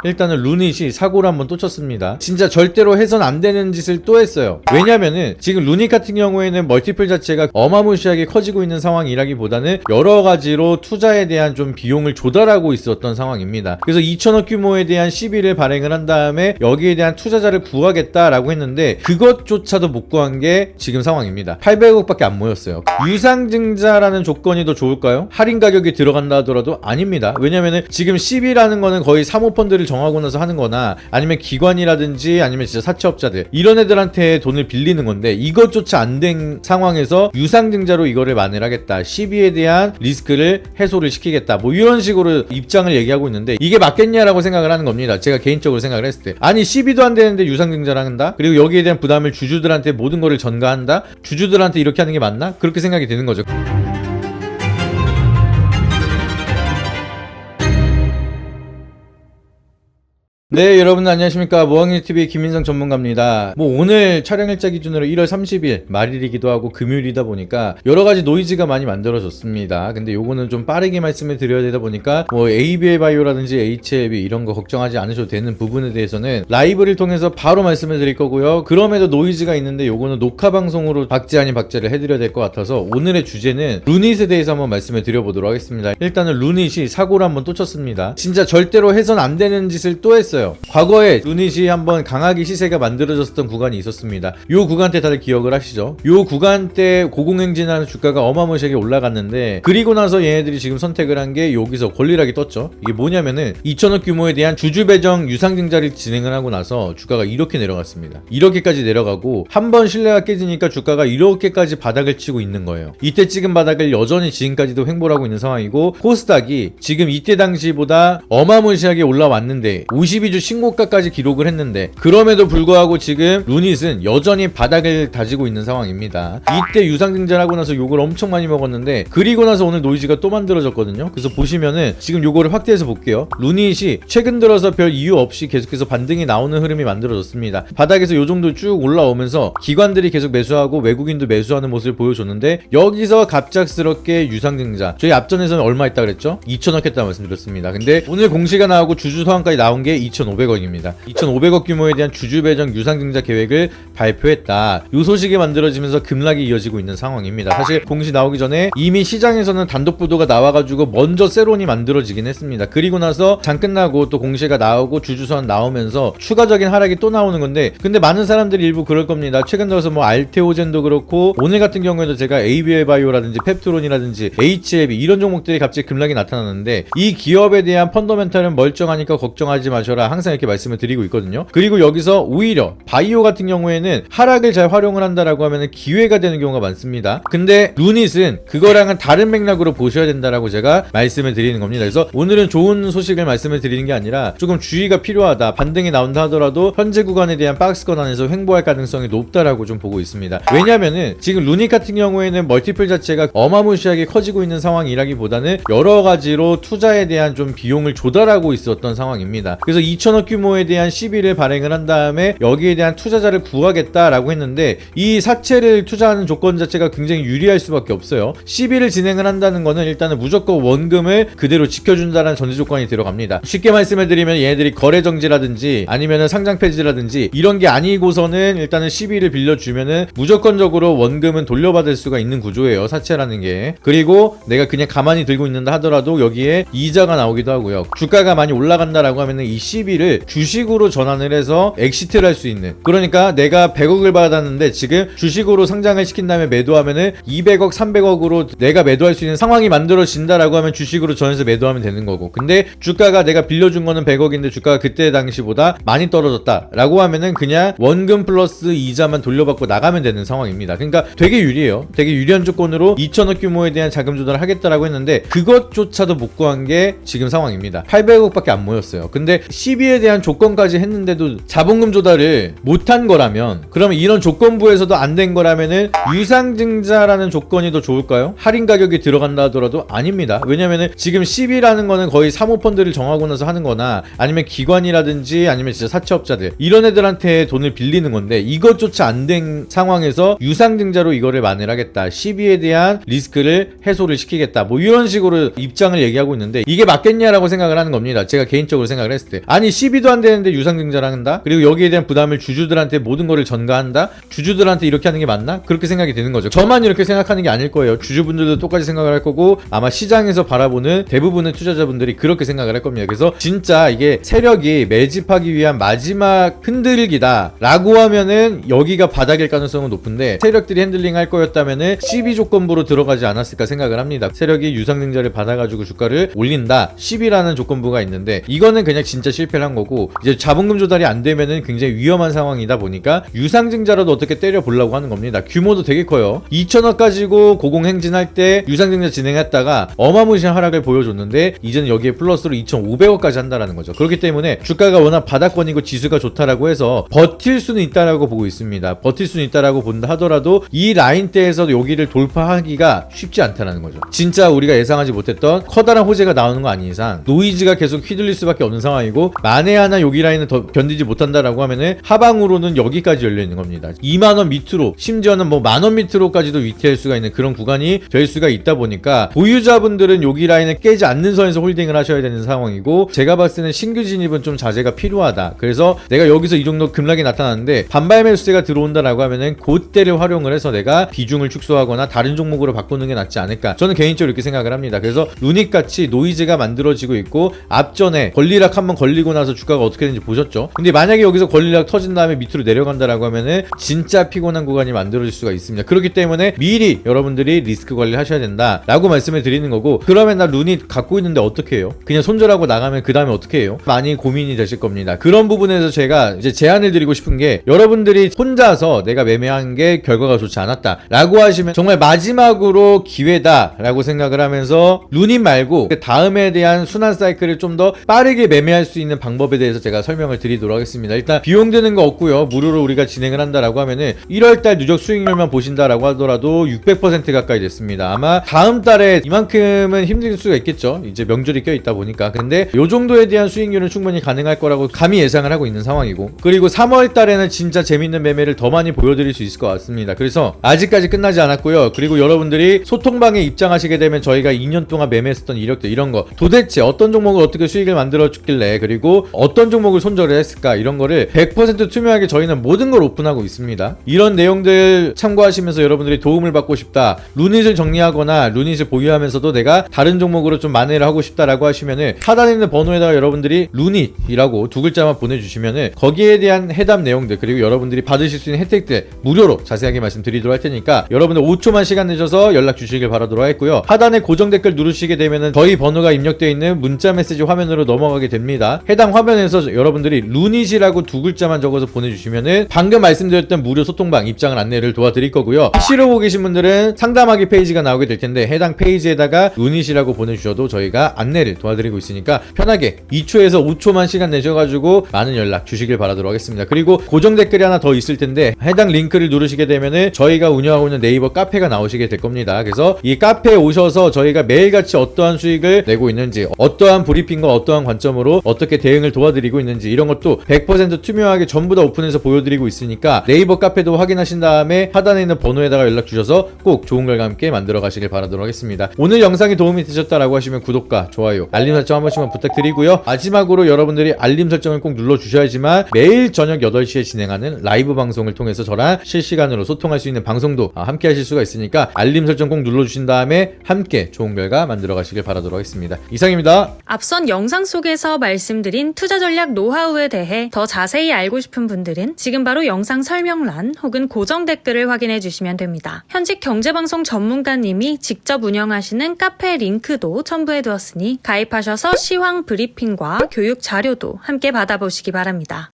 일단은 루닛이 사고를 한번 또 쳤습니다. 진짜 절대로 해선 안 되는 짓을 또 했어요. 왜냐면은 지금 루닛 같은 경우에는 멀티플 자체가 어마무시하게 커지고 있는 상황이라기보다는 여러 가지로 투자에 대한 좀 비용을 조달하고 있었던 상황입니다. 그래서 2천억 규모에 대한 시비를 발행을 한 다음에 여기에 대한 투자자를 구하겠다라고 했는데 그것조차도 못 구한 게 지금 상황입니다. 800억밖에 안 모였어요. 유상증자라는 조건이 더 좋을까요? 할인 가격이 들어간다 하더라도 아닙니다. 왜냐면은 지금 시비라는 거는 거의 사모펀드를 정하고 나서 하는 거나 아니면 기관이라든지 아니면 진짜 사채업자들 이런 애들한테 돈을 빌리는 건데 이것조차 안 된 상황에서 유상증자로 이거를 만회하겠다. 시비에 대한 리스크를 해소를 시키겠다. 뭐 이런 식으로 입장을 얘기하고 있는데 이게 맞겠냐라고 생각을 하는 겁니다. 제가 개인적으로 생각을 했을 때. 아니 시비도 안 되는데 유상증자를 한다? 그리고 여기에 대한 부담을 주주들한테 모든 거를 전가한다? 주주들한테 이렇게 하는 게 맞나? 그렇게 생각이 드는 거죠. 네, 여러분 안녕하십니까. 모항일TV의 김민성 전문가입니다. 오늘 촬영일자 기준으로 1월 30일 말일이기도 하고 금요일이다 보니까 여러가지 노이즈가 많이 만들어졌습니다. 근데 요거는 좀 빠르게 말씀을 드려야 되다 보니까 ABL 바이오라든지 HLB 이런 거 걱정하지 않으셔도 되는 부분에 대해서는 라이브를 통해서 바로 말씀을 드릴 거고요. 그럼에도 노이즈가 있는데 요거는 녹화 방송으로 박제 아닌 박제를 해드려야 될 것 같아서 오늘의 주제는 루닛에 대해서 한번 말씀을 드려보도록 하겠습니다. 일단은 루닛이 사고를 한번 또 쳤습니다. 진짜 절대로 해선 안 되는 짓을 또 했어요. 과거에 루닛이 한번 강하게 시세가 만들어졌던 구간이 있었습니다. 요 구간 때 다들 기억을 하시죠? 요 구간 때 고공행진하는 주가가 어마무시하게 올라갔는데 그리고 나서 얘네들이 지금 선택을 한 게 여기서 권리락이 떴죠. 이게 뭐냐면은 2천억 규모에 대한 주주 배정 유상증자를 진행을 하고 나서 주가가 이렇게 내려갔습니다. 이렇게까지 내려가고 한 번 신뢰가 깨지니까 주가가 이렇게까지 바닥을 치고 있는 거예요. 이때 찍은 바닥을 여전히 지금까지도 횡보를 하고 있는 상황이고 코스닥이 지금 이때 당시보다 어마무시하게 올라왔는데 52주 신고가까지 기록을 했는데 그럼에도 불구하고 지금 루닛은 여전히 바닥을 다지고 있는 상황입니다. 이때 유상증자를 하고 나서 욕을 엄청 많이 먹었는데 그리고 나서 오늘 노이즈가 또 만들어졌거든요. 그래서 보시면은 지금 요거를 확대해서 볼게요. 루닛이 최근 들어서 별 이유 없이 계속해서 반등이 나오는 흐름이 만들어졌습니다. 바닥에서 요 정도 쭉 올라오면서 기관들이 계속 매수하고 외국인도 매수하는 모습을 보여줬는데 여기서 갑작스럽게 유상증자 저희 앞전에서는 얼마 했다 그랬죠? 2천억 했다고 말씀드렸습니다. 근데 오늘 공시가 나오고 주주 서한까지 나온 게 2,500억입니다. 2,500억 규모에 대한 주주 배정 유상증자 계획을 발표했다. 이 소식이 만들어지면서 급락이 이어지고 있는 상황입니다. 사실 공시 나오기 전에 이미 시장에서는 단독 보도가 나와가지고 먼저 세론이 만들어지긴 했습니다. 그리고 나서 장 끝나고 또 공시가 나오고 주주 서한 나오면서 추가적인 하락이 또 나오는 건데 근데 많은 사람들이 일부 그럴 겁니다. 최근 들어서 알테오젠도 그렇고 오늘 같은 경우에도 제가 ABL 바이오라든지 펩트론이라든지 HLB 이런 종목들이 갑자기 급락이 나타나는데 이 기업에 대한 펀더멘탈은 멀쩡하니까 걱정하지 마셔라 항상 이렇게 말씀을 드리고 있거든요. 그리고 여기서 오히려 바이오 같은 경우에는 하락을 잘 활용을 한다라고 하면 기회가 되는 경우가 많습니다. 근데 루닛은 그거랑은 다른 맥락으로 보셔야 된다라고 제가 말씀을 드리는 겁니다. 그래서 오늘은 좋은 소식을 말씀을 드리는 게 아니라 조금 주의가 필요하다. 반등이 나온다 하더라도 현재 구간에 대한 박스권 안에서 횡보할 가능성이 높다라고 좀 보고 있습니다. 왜냐면은 지금 루닛 같은 경우에는 멀티플 자체가 어마무시하게 커지고 있는 상황이라기보다는 여러 가지로 투자에 대한 좀 비용을 조달하고 있었던 상황입니다. 그래서 2천억 규모에 대한 시비를 발행을 한 다음에 여기에 대한 투자자를 구하겠다라고 했는데 이 사채를 투자하는 조건 자체가 굉장히 유리할 수밖에 없어요. 시비를 진행을 한다는 거는 일단은 무조건 원금을 그대로 지켜준다는 전제 조건이 들어갑니다. 쉽게 말씀을 드리면 얘네들이 거래 정지라든지 아니면은 상장 폐지라든지 이런 게 아니고서는 일단은 시비를 빌려주면은 무조건적으로 원금은 돌려받을 수가 있는 구조예요. 사채라는 게. 그리고 내가 그냥 가만히 들고 있는다 하더라도 여기에 이자가 나오기도 하고요. 주가가 많이 올라간다라고 하면은 이 시비를 주식으로 전환을 해서 엑시트를 할 수 있는, 그러니까 내가 100억을 받았는데 지금 주식으로 상장을 시킨 다음에 매도하면은 200억 300억으로 내가 매도할 수 있는 상황이 만들어진다라고 하면 주식으로 전해서 매도하면 되는 거고, 근데 주가가 내가 빌려준 거는 100억인데 주가가 그때 당시보다 많이 떨어졌다라고 하면은 그냥 원금 플러스 이자만 돌려받고 나가면 되는 상황입니다. 그러니까 되게 유리해요. 되게 유리한 조건으로 2천억 규모에 대한 자금 조달을 하겠다라고 했는데 그것조차도 못 구한 게 지금 상황입니다. 800억밖에 안 모였어요. 근데 시비에 대한 조건까지 했는데도 자본금 조달을 못한 거라면, 그러면 이런 조건부에서도 안 된 거라면은 유상증자라는 조건이 더 좋을까요? 할인 가격이 들어간다 하더라도 아닙니다. 왜냐면은 지금 시비라는 거는 거의 사모펀드를 정하고 나서 하는 거나 아니면 기관이라든지 아니면 진짜 사채업자들 이런 애들한테 돈을 빌리는 건데 이것조차 안 된 상황에서 유상증자로 이거를 만회하겠다. 시비에 대한 리스크를 해소를 시키겠다. 뭐 이런 식으로 입장을 얘기하고 있는데 이게 맞겠냐라고 생각을 하는 겁니다. 제가 개인적으로 생각을 했을 때. 아니 아니 시비도 안 되는데 유상증자를 한다? 그리고 여기에 대한 부담을 주주들한테 모든 거를 전가한다? 주주들한테 이렇게 하는 게 맞나? 그렇게 생각이 되는 거죠. 저만 이렇게 생각하는 게 아닐 거예요. 주주분들도 똑같이 생각을 할 거고 아마 시장에서 바라보는 대부분의 투자자분들이 그렇게 생각을 할 겁니다. 그래서 진짜 이게 세력이 매집하기 위한 마지막 흔들기다 라고 하면은 여기가 바닥일 가능성은 높은데, 세력들이 핸들링 할 거였다면은 시비 조건부로 들어가지 않았을까 생각을 합니다. 세력이 유상증자를 받아가지고 주가를 올린다, 시비라는 조건부가 있는데 이거는 그냥 진짜 실패를 한 거고, 이제 자본금 조달이 안 되면은 굉장히 위험한 상황이다 보니까 유상증자라도 어떻게 때려 보려고 하는 겁니다. 규모도 되게 커요. 2천억 가지고 고공행진할 때 유상증자 진행했다가 어마무시한 하락을 보여줬는데 이제는 여기에 플러스로 2,500억까지 한다라는 거죠. 그렇기 때문에 주가가 워낙 바닥권이고 지수가 좋다라고 해서 버틸 수는 있다라고 보고 있습니다. 버틸 수는 있다라고 본다 하더라도 이 라인대에서 여기를 돌파하기가 쉽지 않다라는 거죠. 진짜 우리가 예상하지 못했던 커다란 호재가 나오는 거 아닌 이상 노이즈가 계속 휘둘릴 수밖에 없는 상황이고, 만에 하나 여기 라인을 더 견디지 못한다라고 하면은 하방으로는 여기까지 열려 있는 겁니다. 2만원 밑으로, 심지어는 뭐 만원 밑으로까지도 위태할 수가 있는 그런 구간이 될 수가 있다 보니까 보유자분들은 여기 라인을 깨지 않는 선에서 홀딩을 하셔야 되는 상황이고, 제가 봤을 때는 신규 진입은 좀 자제가 필요하다. 그래서 내가 여기서 이 정도 급락이 나타났는데 반발 매수세가 들어온다라고 하면은 그때를 활용을 해서 내가 비중을 축소하거나 다른 종목으로 바꾸는 게 낫지 않을까, 저는 개인적으로 이렇게 생각을 합니다. 그래서 루닛같이 노이즈가 만들어지고 있고, 앞전에 권리락 한번 걸리고 나서 주가가 어떻게 되는지 보셨죠? 근데 만약에 여기서 권리락 터진 다음에 밑으로 내려간다라고 하면은 진짜 피곤한 구간이 만들어질 수가 있습니다. 그렇기 때문에 미리 여러분들이 리스크 관리를 하셔야 된다 라고 말씀을 드리는 거고, 그러면 나 루닛 갖고 있는데 어떻게 해요? 그냥 손절하고 나가면 그 다음에 어떻게 해요? 많이 고민이 되실 겁니다. 그런 부분에서 제가 이제 제안을 드리고 싶은 게, 여러분들이 혼자서 내가 매매한 게 결과가 좋지 않았다 라고 하시면 정말 마지막으로 기회다 라고 생각을 하면서 루닛 말고 그 다음에 대한 순환 사이클을 좀 더 빠르게 매매할 수 있는 방법에 대해서 제가 설명을 드리도록 하겠습니다. 일단 비용 드는 거 없고요, 무료로 우리가 진행을 한다라고 하면은 1월달 누적 수익률만 보신다라고 하더라도 600% 가까이 됐습니다. 아마 다음 달에 이만큼은 힘들 수가 있겠죠, 이제 명절이 껴있다 보니까. 근데 요 정도에 대한 수익률은 충분히 가능할 거라고 감히 예상을 하고 있는 상황이고, 그리고 3월 달에는 진짜 재밌는 매매를 더 많이 보여드릴 수 있을 것 같습니다. 그래서 아직까지 끝나지 않았고요. 그리고 여러분들이 소통방에 입장하시게 되면 저희가 2년 동안 매매했었던 이력들, 이런 거 도대체 어떤 종목을 어떻게 수익을 만들어 줬길래, 그리고 어떤 종목을 손절을 했을까, 이런 거를 100% 투명하게 저희는 모든 걸 오픈하고 있습니다. 이런 내용들 참고하시면서 여러분들이 도움을 받고 싶다, 루닛을 정리하거나 루닛을 보유하면서도 내가 다른 종목으로 좀 만회를 하고 싶다라고 하시면은 하단에 있는 번호에다가 여러분들이 루닛이라고 두 글자만 보내주시면은 거기에 대한 해답 내용들, 그리고 여러분들이 받으실 수 있는 혜택들 무료로 자세하게 말씀드리도록 할 테니까 여러분들 5초만 시간 내셔서 연락 주시길 바라도록 하겠고요. 하단에 고정 댓글 누르시게 되면은 저희 번호가 입력되어 있는 문자 메시지 화면으로 넘어가게 됩니다. 해당 화면에서 여러분들이 루닛이라고 두 글자만 적어서 보내주시면은 방금 말씀드렸던 무료 소통방 입장을 안내를 도와드릴 거고요. PC로 보고 계신 분들은 상담하기 페이지가 나오게 될 텐데 해당 페이지에다가 루닛이라고 보내주셔도 저희가 안내를 도와드리고 있으니까 편하게 2초에서 5초만 시간 내셔가지고 많은 연락 주시길 바라도록 하겠습니다. 그리고 고정 댓글이 하나 더 있을 텐데 해당 링크를 누르시게 되면은 저희가 운영하고 있는 네이버 카페가 나오시게 될 겁니다. 그래서 이 카페에 오셔서 저희가 매일같이 어떠한 수익을 내고 있는지, 어떠한 브리핑과 어떠한 관점으로 어떻게 대응을 도와드리고 있는지, 이런 것도 100% 투명하게 전부 다 오픈해서 보여드리고 있으니까 네이버 카페도 확인하신 다음에 하단에 있는 번호에다가 연락 주셔서 꼭 좋은 결과 함께 만들어 가시길 바라도록 하겠습니다. 오늘 영상이 도움이 되셨다라고 하시면 구독과 좋아요, 알림 설정 한 번씩만 부탁드리고요. 마지막으로 여러분들이 알림 설정을 꼭 눌러 주셔야지만 매일 저녁 8시에 진행하는 라이브 방송을 통해서 저랑 실시간으로 소통할 수 있는 방송도 함께 하실 수가 있으니까 알림 설정 꼭 눌러 주신 다음에 함께 좋은 결과 만들어 가시길 바라도록 하겠습니다. 이상입니다. 앞선 영상 속에서 말씀드린 투자 전략 노하우에 대해 더 자세히 알고 싶은 분들은 지금 바로 영상 설명란 혹은 고정 댓글을 확인해 주시면 됩니다. 현직 경제방송 전문가님이 직접 운영하시는 카페 링크도 첨부해 두었으니 가입하셔서 시황 브리핑과 교육 자료도 함께 받아보시기 바랍니다.